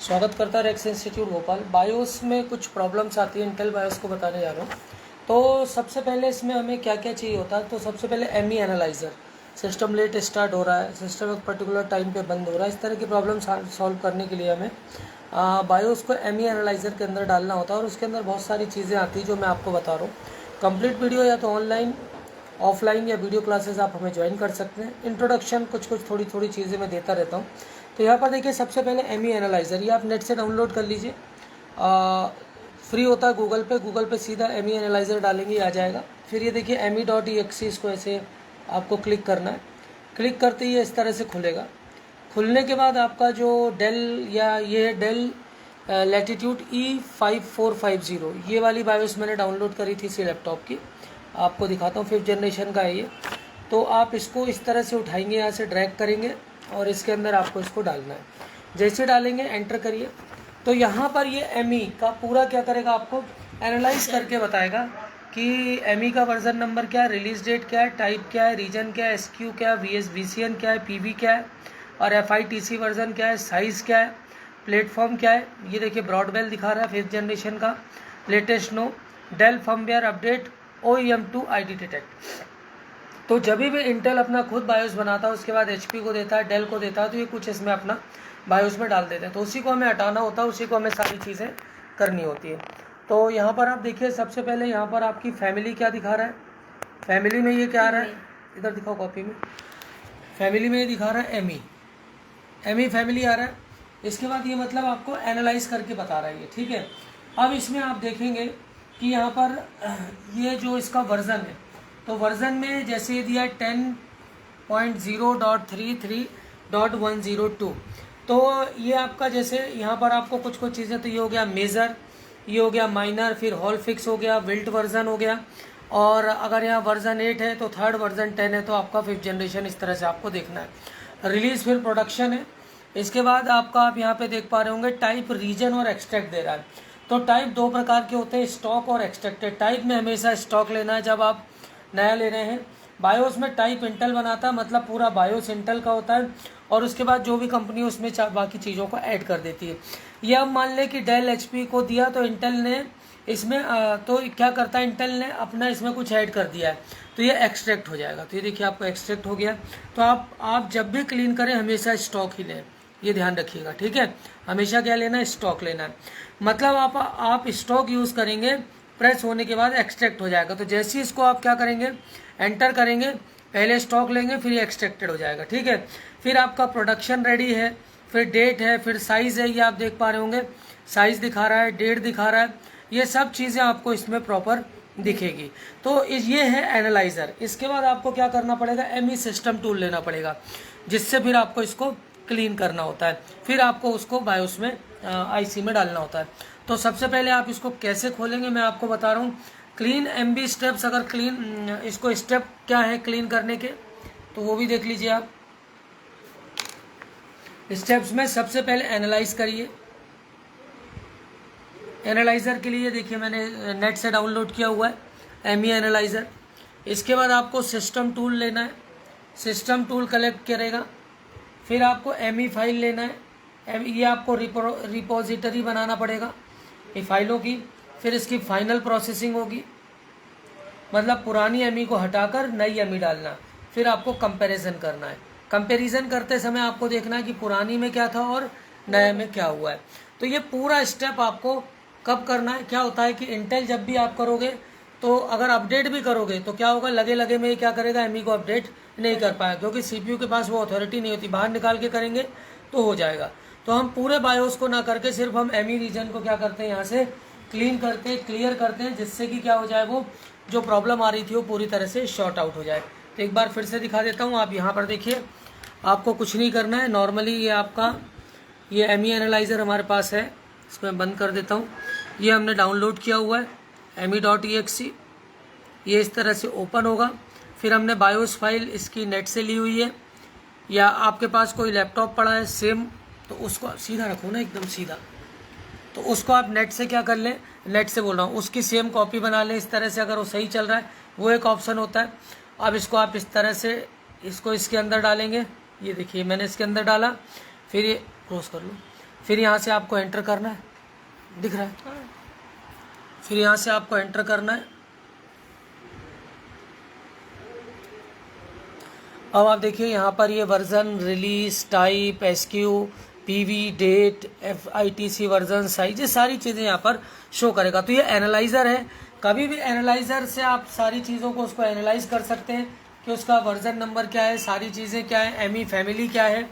स्वागत करता है रेक्स इंस्टीट्यूट भोपाल। बायोस में कुछ प्रॉब्लम्स आती है, इंटेल बायोस को बताने जा रहा हूँ। तो सबसे पहले इसमें हमें क्या क्या चाहिए होता है, तो सबसे पहले ME analyser. System let start हो रहा है, सिस्टम एक पर्टिकुलर टाइम पे बंद हो रहा है, इस तरह की प्रॉब्लम सॉल्व करने के लिए हमें बायोस को एमई एनालाइज़र के अंदर डालना होता है और उसके अंदर बहुत सारी चीज़ें आती हैं जो मैं आपको बता रहा हूँ। कंप्लीट वीडियो या तो ऑनलाइन, ऑफलाइन या वीडियो क्लासेस आप हमें ज्वाइन कर सकते हैं। इंट्रोडक्शन कुछ थोड़ी थोड़ी चीज़ें मैं देता रहता हूँ। तो यहाँ पर देखिए, सबसे पहले एमई एनालाइज़र, ये आप नेट से डाउनलोड कर लीजिए, फ्री होता है गूगल पे सीधा एमई एनालाइज़र डालेंगे आ जाएगा। फिर ये देखिए me.exe, इसको ऐसे आपको क्लिक करना है। क्लिक करते ही इस तरह से खुलेगा। खुलने के बाद आपका जो डेल या ये डेल लैटिट्यूड E5450 ये वाली बायोस मैंने डाउनलोड करी थी इसी लैपटॉप की, आपको दिखाता हूँ। 5th जनरेशन का है ये। तो आप इसको इस तरह से उठाएंगे, यहाँ से ड्रैग करेंगे और इसके अंदर आपको इसको डालना है। जैसे डालेंगे एंटर करिए, तो यहाँ पर ये एमई का पूरा क्या करेगा, आपको एनालाइज करके बताएगा कि एमई का वर्जन नंबर क्या है, रिलीज डेट क्या है, टाइप क्या है, रीजन क्या है, एसक्यू क्या है, VSVCN क्या है, पीवी क्या है और FITC वर्जन क्या है, साइज़ क्या है, प्लेटफॉर्म क्या है। ये देखिए ब्रॉडबेल दिखा रहा है 5th जनरेशन का, latest no, Dell firmware update, OEM2 ID detect. तो जब भी इंटेल अपना खुद बायोस बनाता है उसके बाद HP को देता है, डेल को देता है, तो ये कुछ इसमें अपना बायोस में डाल देते हैं। तो उसी को हमें हटाना होता है, उसी को हमें सारी चीज़ें करनी होती है। तो यहाँ पर आप देखिए, सबसे पहले यहाँ पर आपकी फैमिली क्या दिखा रहा है, फैमिली में ये क्या आ रहा है, इधर दिखाओ कॉपी में, फैमिली में ये दिखा रहा है एमई फैमिली आ रहा है। इसके बाद ये मतलब आपको एनालाइज करके बता रहा है ये, ठीक है। अब इसमें आप देखेंगे कि यहाँ पर ये जो इसका वर्जन है, तो वर्जन में जैसे दिया है 10.0.33.102। तो ये आपका जैसे यहाँ पर आपको कुछ चीज़ें, तो ये हो गया मेजर, ये हो गया माइनर, फिर हॉल फिक्स हो गया, विल्ट वर्जन हो गया, और अगर यहाँ वर्जन 8 है तो थर्ड वर्जन 10 है, तो आपका 5th जनरेशन, इस तरह से आपको देखना है। रिलीज फिर प्रोडक्शन है। इसके बाद आपका आप यहाँ पे देख पा रहे होंगे टाइप, रीजन और एक्सट्रैक्ट दे रहा है। तो टाइप दो प्रकार के होते हैं, स्टॉक और एक्सट्रैक्टेड। टाइप में हमेशा स्टॉक लेना है जब आप नया ले रहे हैं। बायोस में टाइप इंटेल बनाता है, मतलब पूरा बायोस इंटेल का होता है, और उसके बाद जो भी कंपनी उसमें बाकी चीज़ों को ऐड कर देती है। ये अब मान लें कि डेल HP को दिया, तो इंटेल ने इसमें तो क्या करता है, इंटेल ने अपना इसमें कुछ ऐड कर दिया है, तो ये एक्सट्रैक्ट हो जाएगा। तो ये देखिए आपको एक्सट्रैक्ट हो गया। तो आप जब भी क्लीन करें हमेशा स्टॉक ही लें, ये ध्यान रखिएगा, ठीक है। हमेशा क्या लेना है, स्टॉक लेना है। मतलब आप स्टॉक यूज़ करेंगे, प्रेस होने के बाद एक्सट्रैक्ट हो जाएगा। तो जैसे ही इसको आप क्या करेंगे, एंटर करेंगे, पहले स्टॉक लेंगे, फिर ये एक्सट्रैक्टेड हो जाएगा, ठीक है। फिर आपका प्रोडक्शन रेडी है, फिर डेट है, फिर साइज़ है, ये आप देख पा रहे होंगे, साइज़ दिखा रहा है, डेट दिखा रहा है, ये सब चीज़ें आपको इसमें प्रॉपर दिखेगी। तो ये है एनालाइज़र। इसके बाद आपको क्या करना पड़ेगा, एमई सिस्टम टूल लेना पड़ेगा, जिससे फिर आपको इसको क्लीन करना होता है, फिर आपको उसको बायोस में IC में डालना होता है। तो सबसे पहले आप इसको कैसे खोलेंगे मैं आपको बता रहा हूँ। क्लीन MB स्टेप्स, अगर क्लीन इसको स्टेप क्या है क्लीन करने के, तो वो भी देख लीजिए आप। स्टेप्स में सबसे पहले एनालाइज करिए। एनालाइज़र के लिए देखिए मैंने नेट से डाउनलोड किया हुआ है एमई एनालाइज़र। इसके बाद आपको सिस्टम टूल लेना है, सिस्टम टूल कलेक्ट करेगा। फिर आपको एमई फाइल लेना है, ये आपको रिपोजिटरी बनाना पड़ेगा ये फाइलों की। फिर इसकी फाइनल प्रोसेसिंग होगी, मतलब पुरानी एमई को हटाकर नई एमई डालना। फिर आपको कंपैरिजन करना है। कंपैरिजन करते समय आपको देखना है कि पुरानी में क्या था और नए में क्या हुआ है। तो ये पूरा स्टेप आपको कब करना है, क्या होता है कि इंटेल जब भी आप करोगे, तो अगर अपडेट भी करोगे तो क्या होगा, लगे लगे में क्या करेगा, एमई को अपडेट नहीं कर पाएगा, क्योंकि CPU के पास वो अथॉरिटी नहीं होती। बाहर निकाल के करेंगे तो हो जाएगा। तो हम पूरे बायोस को ना करके सिर्फ हम एमई रीजन को क्या करते हैं, यहाँ से क्लीन करते हैं, क्लियर करते हैं, जिससे कि क्या हो जाए, वो जो प्रॉब्लम आ रही थी वो पूरी तरह से शॉर्ट आउट हो जाए। तो एक बार फिर से दिखा देता हूँ। आप यहाँ पर देखिए, आपको कुछ नहीं करना है। नॉर्मली ये आपका ये एमई एनालाइज़र हमारे पास है, इसको मैं बंद कर देता हूँ। ये हमने डाउनलोड किया हुआ है me.exe, ये इस तरह से ओपन होगा। फिर हमने बायोस फाइल इसकी नेट से ली हुई है, या आपके पास कोई लैपटॉप पड़ा है सेम, तो उसको सीधा रखो ना, एकदम सीधा, तो उसको आप नेट से क्या कर लें, नेट से बोल रहा हूँ, उसकी सेम कॉपी बना लें इस तरह से। अगर वो सही चल रहा है, वो एक ऑप्शन होता है। अब इसको आप इस तरह से इसको इसके अंदर डालेंगे, ये देखिए मैंने इसके अंदर डाला, फिर ये क्लोज कर लो। फिर यहाँ से आपको एंटर करना है, दिख रहा है, फिर यहाँ से आपको एंटर करना है। अब आप देखिए यहाँ पर ये version, release type, SQ, PV, date, FITC version, size, ये सारी चीज़ें यहाँ पर शो करेगा। तो ये एनालाइज़र है, कभी भी एनालाइज़र से आप सारी चीज़ों को उसको एनालाइज कर सकते हैं कि उसका वर्जन नंबर क्या है, सारी चीज़ें क्या है, एमई फैमिली क्या है।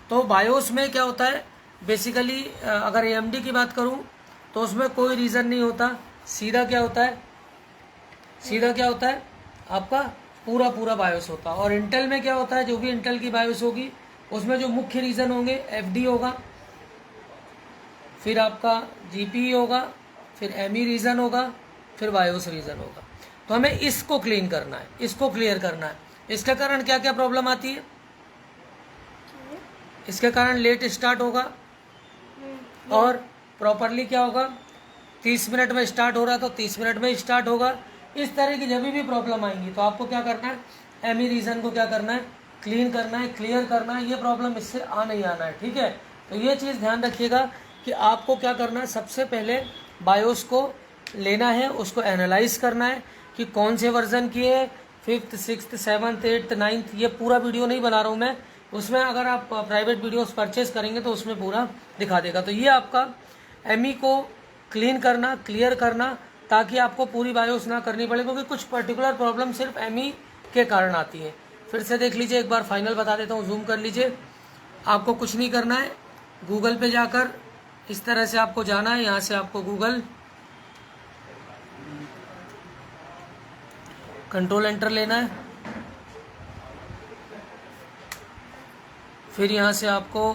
तो बायोस में क्या होता है बेसिकली, अगर AMD की बात करूँ तो उसमें कोई रीज़न नहीं होता, सीधा क्या होता है, सीधा क्या होता है आपका पूरा बायोस होता है। और इंटेल में क्या होता है, जो भी इंटेल की बायोस होगी उसमें जो मुख्य रीज़न होंगे FD होगा, फिर आपका GPE होगा, फिर ME रीज़न होगा, फिर बायोस रीज़न होगा। तो हमें इसको क्लीन करना है, इसको क्लियर करना है। इसके कारण क्या क्या प्रॉब्लम आती है, इसके कारण लेट स्टार्ट होगा और प्रॉपरली क्या होगा, 30 मिनट में स्टार्ट हो रहा है तो 30 मिनट में स्टार्ट होगा। इस तरह की जब भी प्रॉब्लम आएंगी तो आपको क्या करना है, ME रीज़न को क्या करना है, क्लीन करना है, क्लियर करना है। ये प्रॉब्लम इससे नहीं आना है, ठीक है। तो ये चीज़ ध्यान रखिएगा कि आपको क्या करना है, सबसे पहले बायोस को लेना है, उसको एनालाइज करना है कि कौन से वर्जन की है, 5th 6th 7th 8th 9th। ये पूरा वीडियो नहीं बना रहा हूँ मैं, उसमें अगर आप प्राइवेट वीडियोस परचेज करेंगे तो उसमें पूरा दिखा देगा। तो ये आपका ME को क्लीन करना, क्लियर करना, ताकि आपको पूरी बायोस ना करनी पड़े, क्योंकि कुछ पर्टिकुलर प्रॉब्लम सिर्फ ME के कारण आती है। फिर से देख लीजिए, एक बार फाइनल बता देता हूँ, जूम कर लीजिए। आपको कुछ नहीं करना है, गूगल पे जाकर इस तरह से आपको जाना है, यहाँ से आपको गूगल कंट्रोल एंटर लेना है, फिर यहाँ से आपको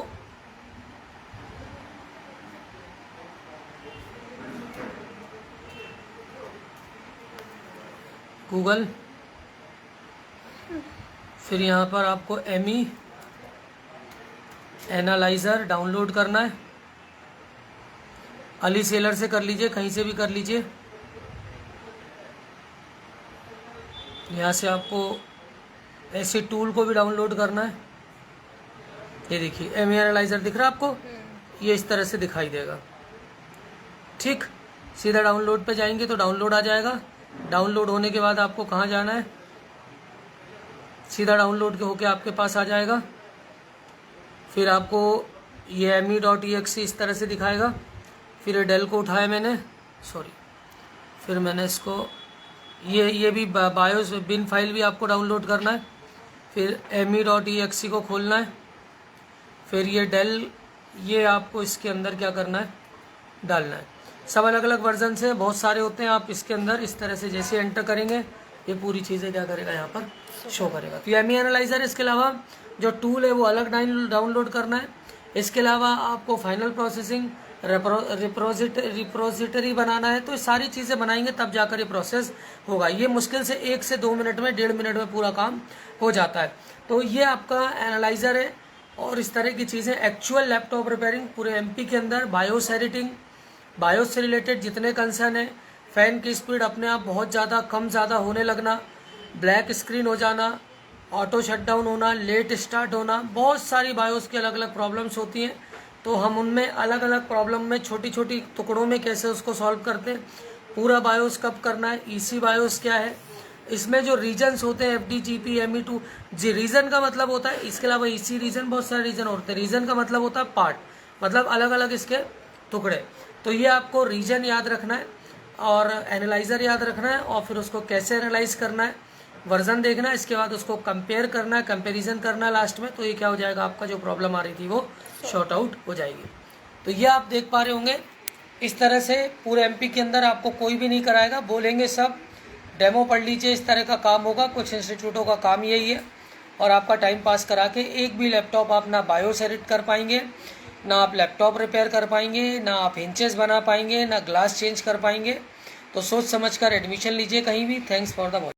गूगल, फिर यहाँ पर आपको ME एनालाइज़र डाउनलोड करना है। अली सेलर से कर लीजिए, कहीं से भी कर लीजिए। यहाँ से आपको ऐसे टूल को भी डाउनलोड करना है। ये देखिए ME एनालाइज़र दिख रहा है आपको, ये इस तरह से दिखाई देगा, ठीक। सीधा डाउनलोड पे जाएंगे तो डाउनलोड आ जाएगा। डाउनलोड होने के बाद आपको कहाँ जाना है, सीधा डाउनलोड के होके आपके पास आ जाएगा। फिर आपको ये ME.exe इस तरह से दिखाएगा। फिर डेल को उठाया मैंने, सॉरी, फिर मैंने इसको ये भी बायोस बिन फाइल भी आपको डाउनलोड करना है। फिर ME.exe को खोलना है। फिर ये डेल, ये आपको इसके अंदर क्या करना है, डालना है। सब अलग अलग वर्जन से बहुत सारे होते हैं, आप इसके अंदर इस तरह से जैसे एंटर करेंगे ये पूरी चीज़ें क्या करेगा, यहाँ पर शो करेगा। तो ME एनालाइज़र, इसके अलावा जो टूल है वो अलग डाउनलोड करना है। इसके अलावा आपको फाइनल प्रोसेसिंग रिपोजिटरी बनाना है। तो ये सारी चीज़ें बनाएंगे तब जाकर ये प्रोसेस होगा। ये मुश्किल से 1 से 2 मिनट में, 1.5 मिनट में पूरा काम हो जाता है। तो ये आपका एनालाइज़र है। और इस तरह की चीज़ें एक्चुअल लैपटॉप रिपेयरिंग पूरे MP के अंदर, बायोस एडिटिंग, बायोस से रिलेटेड जितने कंसर्न है, फ़ैन की स्पीड अपने आप बहुत ज़्यादा कम ज़्यादा होने लगना, ब्लैक स्क्रीन हो जाना, ऑटो शटडाउन होना, लेट स्टार्ट होना, बहुत सारी बायोस की अलग अलग प्रॉब्लम्स होती हैं। तो हम उनमें अलग अलग प्रॉब्लम में छोटी छोटी टुकड़ों में कैसे उसको सॉल्व करते हैं, पूरा बायोस कब करना है, EC बायोस क्या है, इसमें जो रीजन्स होते हैं FD, GP, ME2, जी रीजन का मतलब होता है, इसके अलावा EC रीजन, बहुत सारे रीजन होते हैं। रीजन का मतलब होता है पार्ट, मतलब अलग अलग इसके टुकड़े। तो ये आपको रीजन याद रखना है और एनालाइज़र याद रखना है, और फिर उसको कैसे एनालाइज करना है, वर्जन देखना है, इसके बाद उसको कंपेयर करना है, कंपैरिजन करना है लास्ट में। तो ये क्या हो जाएगा, आपका जो प्रॉब्लम आ रही थी वो शॉर्ट आउट हो जाएगी। तो ये आप देख पा रहे होंगे, इस तरह से पूरे MP के अंदर आपको कोई भी नहीं कराएगा, बोलेंगे सब डेमो पढ़ लीजिए, इस तरह का काम होगा। कुछ इंस्टीट्यूटों का काम यही है। और आपका टाइम पास करा के एक भी लैपटॉप आप ना बायोस एडिट कर पाएंगे, ना आप लैपटॉप रिपेयर कर पाएंगे, ना आप हिंचेस बना पाएंगे, ना ग्लास चेंज कर पाएंगे। तो सोच समझ कर एडमिशन लीजिए कहीं भी। Thanks for the watching.